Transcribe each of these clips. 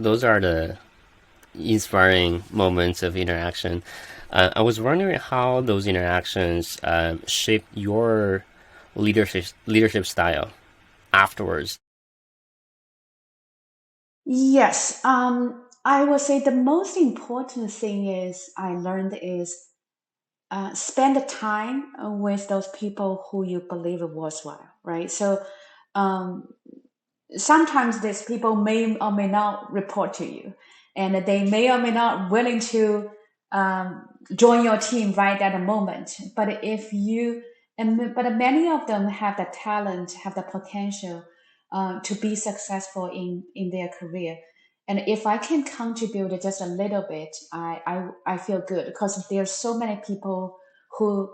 those are the inspiring moments of interaction. I was wondering how those interactions shape your leadership style afterwards. Yes, I would say the most important thing is I learned is spend the time with those people who you believe are worthwhile, right? So um, sometimes these people may or may not report to you, and they may or may not willing to join your team right at the moment. But if you but many of them have the talent, have the potential to be successful in their career. And if I can contribute just a little bit, I feel good because there's so many people who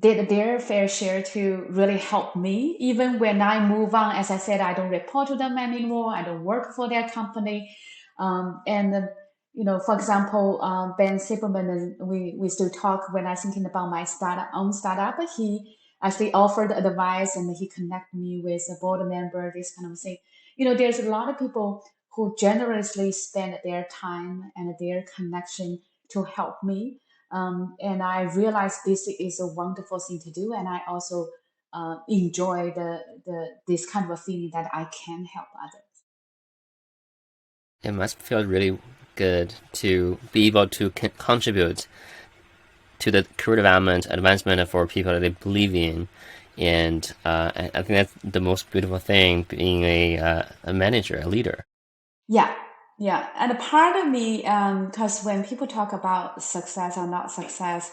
did their fair share to really help me. Even when I move on, as I said, I don't report to them anymore. I don't work for their company. For example, Ben Sipperman, we still talk when I'm thinking about my own startup. He actually offered advice and he connected me with a board member, this kind of thing. There's a lot of people who generously spend their time and their connection to help me, and I realized this is a wonderful thing to do, and I also enjoy the this kind of a feeling that I can help others. It must feel really good to be able to contribute to the career development, advancement for people that they believe in. And I think that's the most beautiful thing being a manager, a leader. Yeah, yeah. And a part of me, because when people talk about success or not success,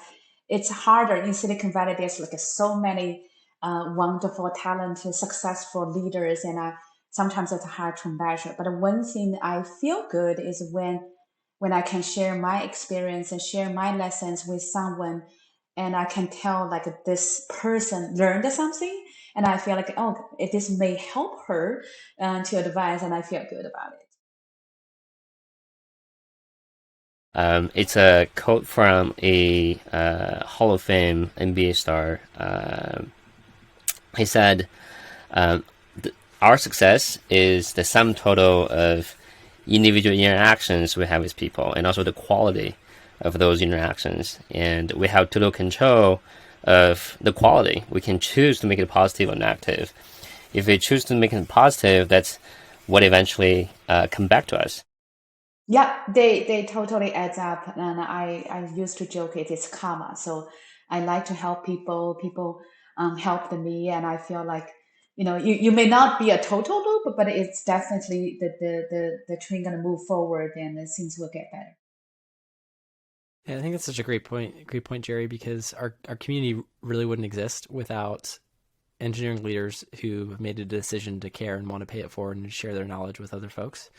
it's harder in Silicon Valley. There's like so many wonderful, talented, successful leaders, and sometimes it's hard to measure. But one thing I feel good is when I can share my experience and share my lessons with someone, and I can tell like this person learned something, and I feel like, oh, this may help her to advise, and I feel good about it. It's a quote from a Hall of Fame NBA star. He said, um, "Our success is the sum total of individual interactions we have with people, and also the quality of those interactions. And we have total control of the quality. We can choose to make it positive or negative. If we choose to make it positive, that's what eventually come back to us." Yeah, they totally adds up, and I used to joke it is karma. So I like to help people. People helped me, and I feel like you may not be a total loop, but it's definitely the train gonna move forward, and then things will get better. And I think that's such a great point, Jerry, because our community really wouldn't exist without engineering leaders who have made a decision to care and want to pay it forward and share their knowledge with other folks.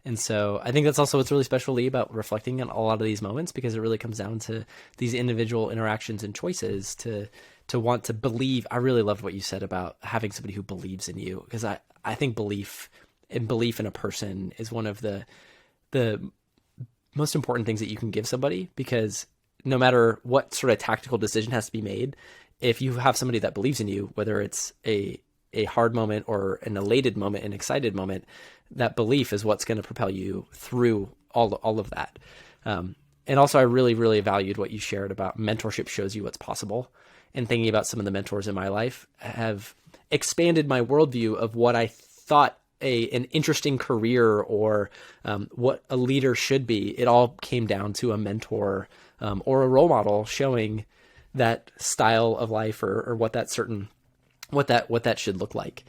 And so I think that's also what's really special, Lee, about reflecting on a lot of these moments, because it really comes down to these individual interactions and choices to want to believe. I really loved what you said about having somebody who believes in you, because I think belief in a person is one of the most important things that you can give somebody, because no matter what sort of tactical decision has to be made, if you have somebody that believes in you, whether it's a hard moment or an elated moment, an excited moment, that belief is what's going to propel you through all of that. And also, I really, really valued what you shared about mentorship shows you what's possible. And thinking about some of the mentors in my life have expanded my worldview of what I thought an interesting career or what a leader should be. It all came down to a mentor or a role model showing that style of life or what that should look like.